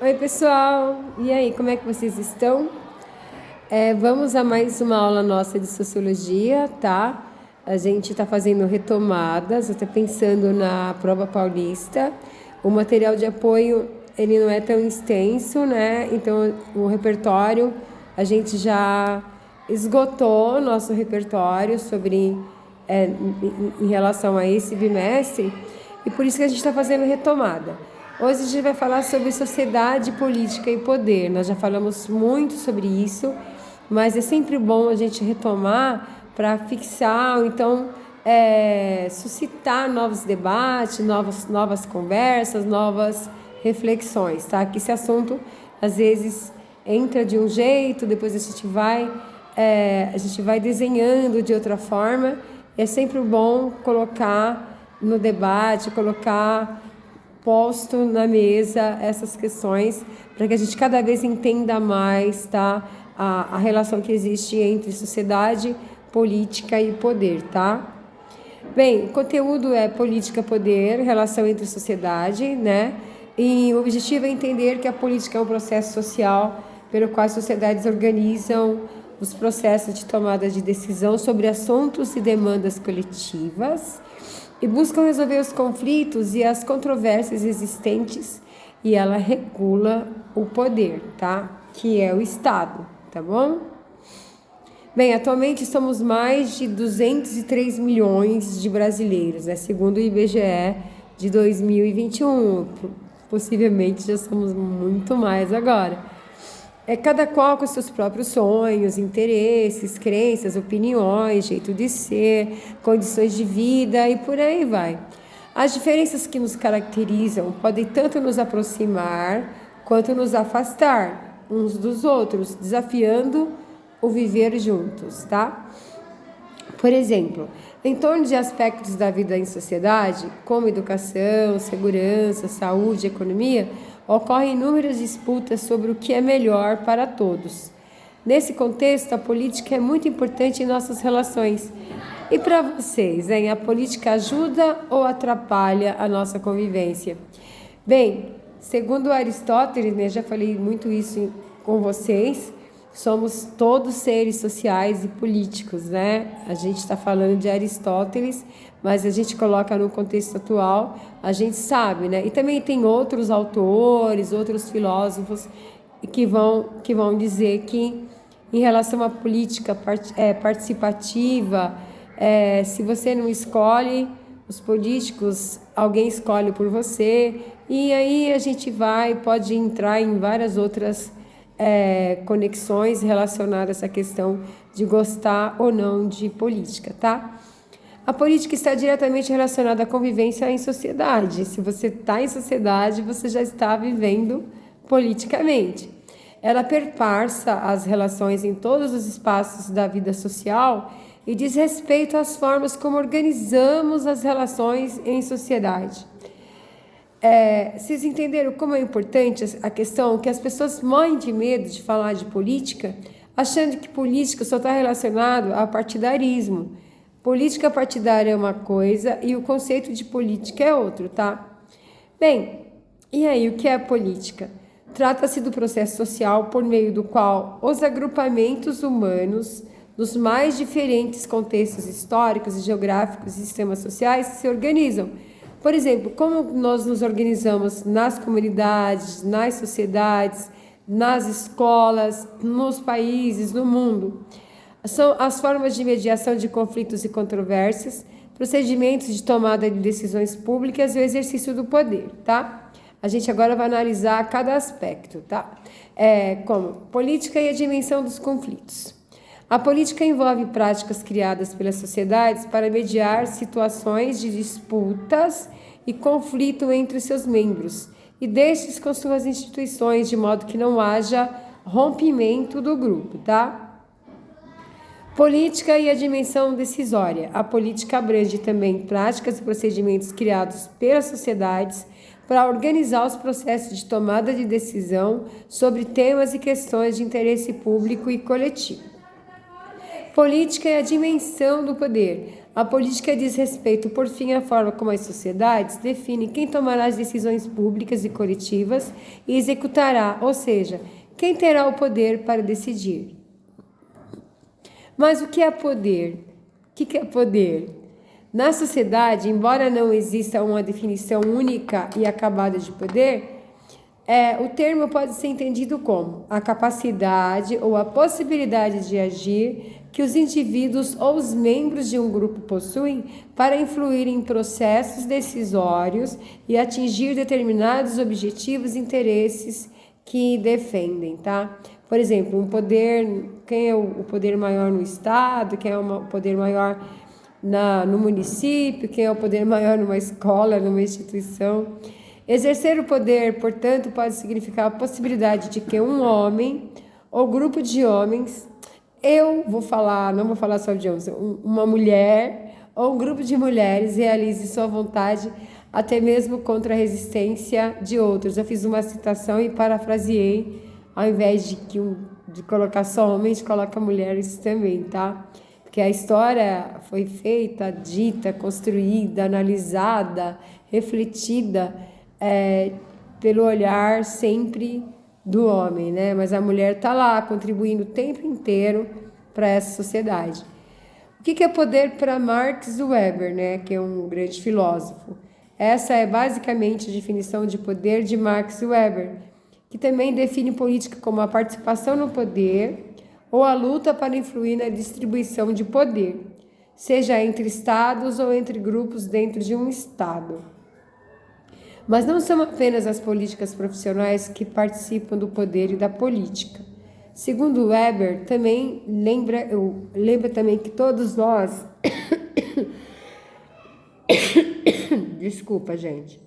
Oi, pessoal! E aí, como é que vocês estão? Vamos a mais uma aula nossa de sociologia, tá? A gente está fazendo retomadas, até pensando na prova paulista. O material de apoio, ele não é tão extenso, né? Então, o repertório, a gente já esgotou nosso repertório sobre, em relação a esse bimestre, e por isso que a gente está fazendo retomada. Hoje a gente vai falar sobre sociedade, política e poder. Nós já falamos muito sobre isso, mas é sempre bom a gente retomar para fixar, ou então suscitar novos debates, novas conversas, novas reflexões, tá? Que esse assunto às vezes entra de um jeito, depois a gente vai desenhando de outra forma. E é sempre bom colocar no debate, colocar posto na mesa essas questões para que a gente cada vez entenda mais, tá? A relação que existe entre sociedade, política e poder, tá? Bem, o conteúdo é política, poder, relação entre sociedade, né? E o objetivo é entender que a política é um processo social pelo qual as sociedades organizam os processos de tomada de decisão sobre assuntos e demandas coletivas e buscam resolver os conflitos e as controvérsias existentes, e ela regula o poder, tá? Que é o Estado, tá bom? Bem, atualmente somos mais de 203 milhões de brasileiros, né? Segundo o IBGE de 2021. Possivelmente já somos muito mais agora. Cada qual com seus próprios sonhos, interesses, crenças, opiniões, jeito de ser, condições de vida e por aí vai. As diferenças que nos caracterizam podem tanto nos aproximar quanto nos afastar uns dos outros, desafiando o viver juntos, tá? Por exemplo, em torno de aspectos da vida em sociedade, como educação, segurança, saúde, economia, ocorrem inúmeras disputas sobre o que é melhor para todos. Nesse contexto, a política é muito importante em nossas relações. E para vocês, hein? A política ajuda ou atrapalha a nossa convivência? Bem, segundo Aristóteles, né, já falei muito isso com vocês, somos todos seres sociais e políticos, né? A gente está falando de Aristóteles, mas a gente coloca no contexto atual, a gente sabe, né? E também tem outros autores, outros filósofos que vão dizer que, em relação à política participativa, se você não escolhe os políticos, alguém escolhe por você, e aí a gente pode entrar em várias outras conexões relacionadas a essa questão de gostar ou não de política, tá? A política está diretamente relacionada à convivência em sociedade. Se você está em sociedade, você já está vivendo politicamente. Ela perpassa as relações em todos os espaços da vida social e diz respeito às formas como organizamos as relações em sociedade. Vocês entenderam como é importante a questão que as pessoas morrem de medo de falar de política, achando que política só está relacionado a partidarismo. Política partidária é uma coisa e o conceito de política é outro, tá? Bem, e aí, o que é política? Trata-se do processo social por meio do qual os agrupamentos humanos, nos mais diferentes contextos históricos, geográficos e sistemas sociais, se organizam. Por exemplo, como nós nos organizamos nas comunidades, nas sociedades, nas escolas, nos países, no mundo. São as formas de mediação de conflitos e controvérsias, procedimentos de tomada de decisões públicas e o exercício do poder, tá? A gente agora vai analisar cada aspecto, tá? Como política e a dimensão dos conflitos. A política envolve práticas criadas pelas sociedades para mediar situações de disputas e conflito entre seus membros e destes com suas instituições, de modo que não haja rompimento do grupo, tá? Política e a dimensão decisória. A política abrange também práticas e procedimentos criados pelas sociedades para organizar os processos de tomada de decisão sobre temas e questões de interesse público e coletivo. Política é a dimensão do poder. A política diz respeito, por fim, à forma como as sociedades definem quem tomará as decisões públicas e coletivas e executará, ou seja, quem terá o poder para decidir. Mas o que é poder? O que é poder? Na sociedade, embora não exista uma definição única e acabada de poder, o termo pode ser entendido como a capacidade ou a possibilidade de agir que os indivíduos ou os membros de um grupo possuem para influir em processos decisórios e atingir determinados objetivos e interesses que defendem, tá? Por exemplo, um poder, quem é o poder maior no estado, quem é o poder maior no município, quem é o poder maior numa escola, numa instituição. Exercer o poder, portanto, pode significar a possibilidade de que um homem ou grupo de homens, não vou falar só de homens, uma mulher ou um grupo de mulheres realize sua vontade até mesmo contra a resistência de outros. Eu fiz uma citação e parafraseei, ao invés de colocar só homens, coloca mulheres também, tá? Porque a história foi feita, dita, construída, analisada, refletida, pelo olhar sempre do homem, né? Mas a mulher está lá contribuindo o tempo inteiro para essa sociedade. O que é poder para Max Weber, né? Que é um grande filósofo? Essa é basicamente a definição de poder de Max Weber, que também define política como a participação no poder ou a luta para influir na distribuição de poder, seja entre estados ou entre grupos dentro de um estado. Mas não são apenas as políticas profissionais que participam do poder e da política. Segundo Weber, também lembra também que todos nós desculpa, gente,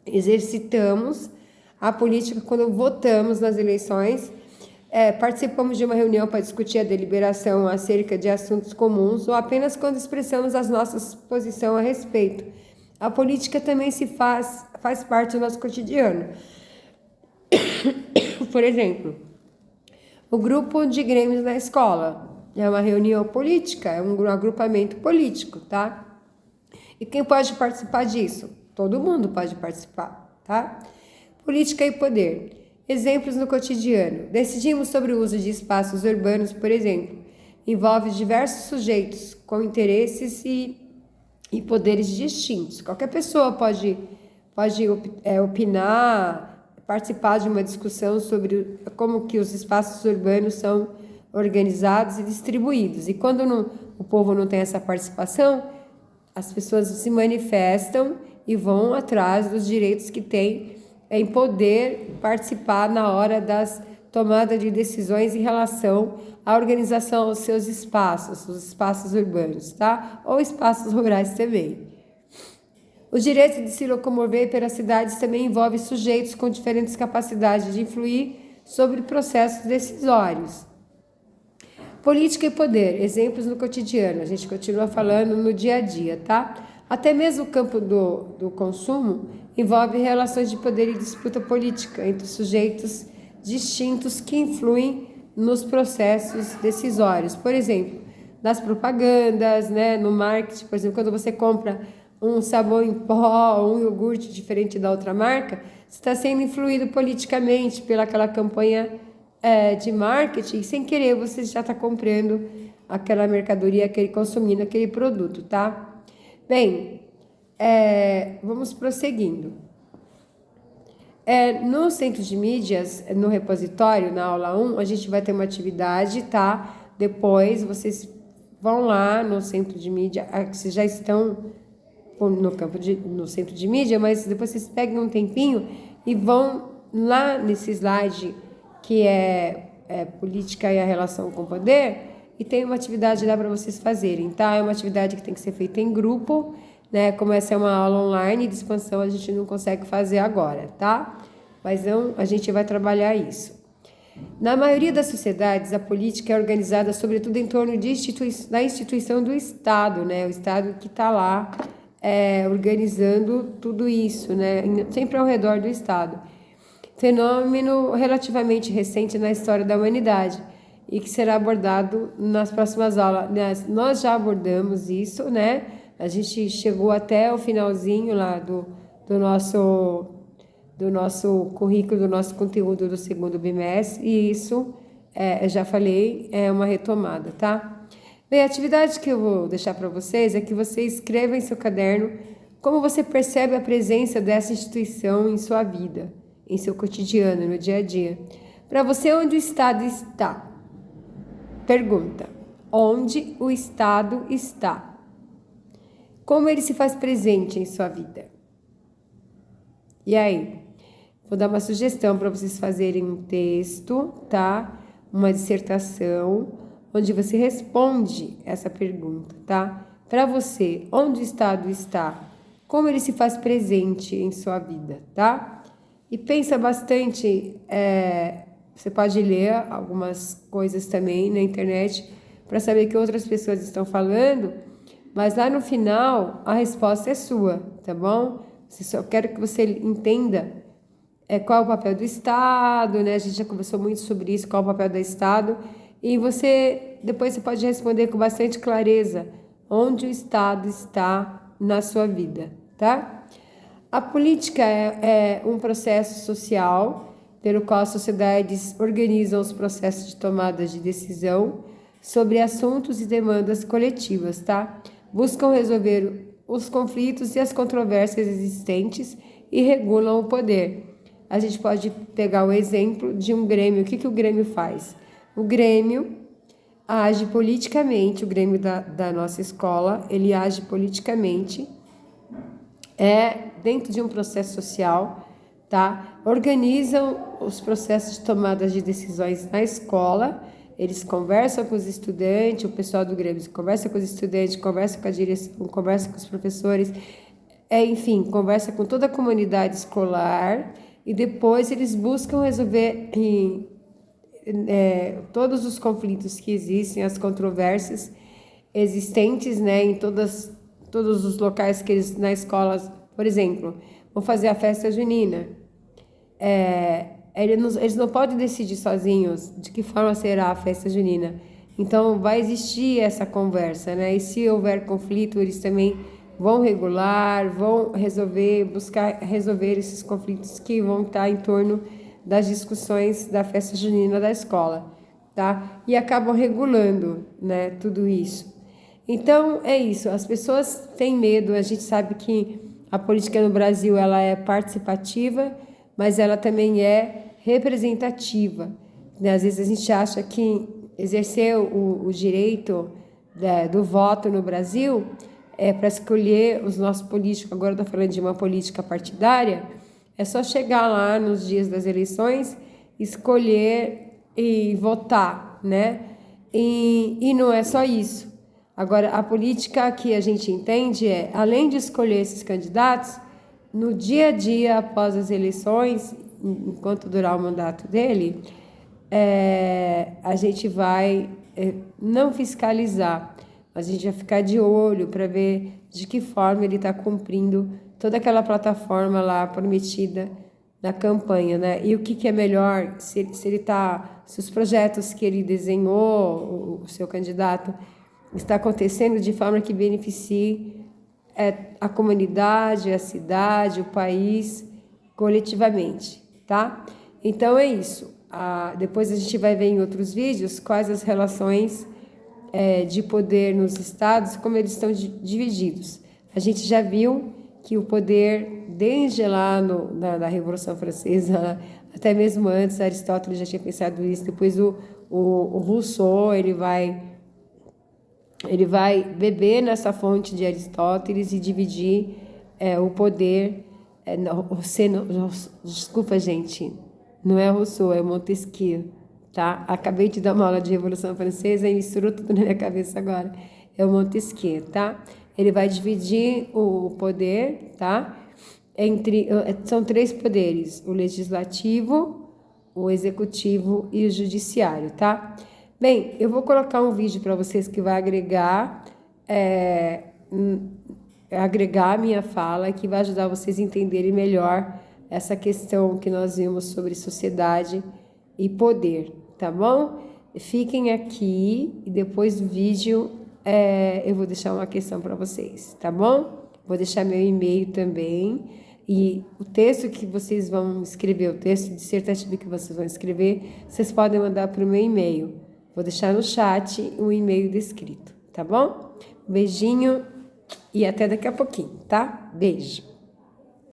exercitamos a política quando votamos nas eleições, participamos de uma reunião para discutir a deliberação acerca de assuntos comuns ou apenas quando expressamos as nossas posições a respeito. A política também faz parte do nosso cotidiano. Por exemplo, o grupo de grêmios na escola é uma reunião política, é um agrupamento político, tá? E quem pode participar disso? Todo mundo pode participar, tá? Política e poder. Exemplos no cotidiano. Decidimos sobre o uso de espaços urbanos, por exemplo. Envolve diversos sujeitos com interesses e poderes distintos. Qualquer pessoa pode opinar, participar de uma discussão sobre como que os espaços urbanos são organizados e distribuídos. E quando o povo não tem essa participação, as pessoas se manifestam e vão atrás dos direitos que têm em poder participar na hora das tomadas de decisões em relação à organização dos seus espaços, os espaços urbanos, tá? Ou espaços rurais também. O direito de se locomover pelas cidades também envolve sujeitos com diferentes capacidades de influir sobre processos decisórios. Política e poder, exemplos no cotidiano, a gente continua falando no dia a dia, tá? Até mesmo o campo do consumo envolve relações de poder e disputa política entre sujeitos distintos que influem nos processos decisórios. Por exemplo, nas propagandas, né, no marketing, por exemplo, quando você compra um sabão em pó ou um iogurte diferente da outra marca, você está sendo influído politicamente pelaquela campanha de marketing, e sem querer você já está comprando aquela mercadoria, consumindo aquele produto, tá? Bem, vamos prosseguindo. No centro de mídias, no repositório, na aula 1, a gente vai ter uma atividade, tá? Depois vocês vão lá no centro de mídia, vocês já estão no centro de mídia, mas depois vocês pegam um tempinho e vão lá nesse slide que é política e a relação com o poder, e tem uma atividade lá para vocês fazerem, tá? É uma atividade que tem que ser feita em grupo, né? Como essa é uma aula online de expansão, a gente não consegue fazer agora, tá? Mas não, a gente vai trabalhar isso. Na maioria das sociedades, a política é organizada sobretudo em torno da instituição do Estado, né? O Estado que está lá organizando tudo isso, né? Sempre ao redor do Estado. Fenômeno relativamente recente na história da humanidade e que será abordado nas próximas aulas. Nós já abordamos isso, né? A gente chegou até o finalzinho lá do nosso currículo, do nosso conteúdo do segundo bimestre, e isso, eu já falei, é uma retomada, tá? Bem, a atividade que eu vou deixar para vocês é que você escreva em seu caderno como você percebe a presença dessa instituição em sua vida, em seu cotidiano, no dia a dia. Para você, onde o Estado está? Pergunta: onde o Estado está? Como ele se faz presente em sua vida? E aí? Vou dar uma sugestão para vocês fazerem um texto, tá? Uma dissertação, onde você responde essa pergunta, tá? Para você, onde o Estado está? Como ele se faz presente em sua vida, tá? E pensa bastante, você pode ler algumas coisas também na internet para saber que outras pessoas estão falando, mas lá no final a resposta é sua, tá bom? Só quero que você entenda qual é o papel do Estado, né? A gente já conversou muito sobre isso, qual é o papel do Estado, e depois você pode responder com bastante clareza onde o Estado está na sua vida, tá? A política é um processo social pelo qual as sociedades organizam os processos de tomada de decisão sobre assuntos e demandas coletivas, tá? Buscam resolver os conflitos e as controvérsias existentes e regulam o poder. A gente pode pegar o exemplo de um grêmio. O que o grêmio faz? O grêmio age politicamente, o grêmio da nossa escola, ele age politicamente, dentro de um processo social, tá? Organizam os processos de tomada de decisões na escola, eles conversam com os estudantes, o pessoal do grêmio conversa com os estudantes, conversa com a direção, conversa com os professores, enfim, conversa com toda a comunidade escolar, e depois eles buscam resolver todos os conflitos que existem, as controvérsias existentes, né, em todos os locais que eles, na escola, por exemplo, vão fazer a festa junina. Eles não podem decidir sozinhos de que forma será a festa junina. Então, vai existir essa conversa, né? E se houver conflito, eles também vão regular, vão buscar resolver esses conflitos que vão estar em torno das discussões da festa junina da escola, tá? E acabam regulando, né, tudo isso. Então, é isso. As pessoas têm medo. A gente sabe que a política no Brasil, ela é participativa, mas ela também é representativa, né? Às vezes a gente acha que exercer o direito do voto no Brasil para escolher os nossos políticos, agora eu estou falando de uma política partidária, é só chegar lá nos dias das eleições, escolher e votar, né? E não é só isso. Agora, a política que a gente entende além de escolher esses candidatos, no dia a dia, após as eleições, enquanto durar o mandato dele, a gente vai não fiscalizar, a gente vai ficar de olho para ver de que forma ele está cumprindo toda aquela plataforma lá prometida na campanha, né? E o que é melhor, se os projetos que ele desenhou, o seu candidato, está acontecendo de forma que beneficie a comunidade, a cidade, o país, coletivamente, tá? Então é isso. Depois a gente vai ver em outros vídeos quais as relações de poder nos estados, como eles estão divididos. A gente já viu que o poder, desde lá na Revolução Francesa, até mesmo antes, Aristóteles já tinha pensado isso. Depois o Rousseau, ele vai beber nessa fonte de Aristóteles e dividir o poder. Desculpa, gente, não é Rousseau, é Montesquieu, tá? Acabei de dar uma aula de Revolução Francesa e misturou tudo na minha cabeça agora. É o Montesquieu, tá? Ele vai dividir o poder, tá? São 3 poderes: o legislativo, o executivo e o judiciário, tá? Bem, eu vou colocar um vídeo para vocês que vai agregar a minha fala, que vai ajudar vocês a entenderem melhor essa questão que nós vimos sobre sociedade e poder, tá bom? fiquem aqui e depois do vídeo eu vou deixar uma questão para vocês, tá bom? Vou deixar meu e-mail também. E o texto que vocês vão escrever, o texto dissertativo que vocês vão escrever, vocês podem mandar para o meu e-mail. Vou deixar no chat o e-mail descrito, tá bom? Beijinho e até daqui a pouquinho, tá? Beijo!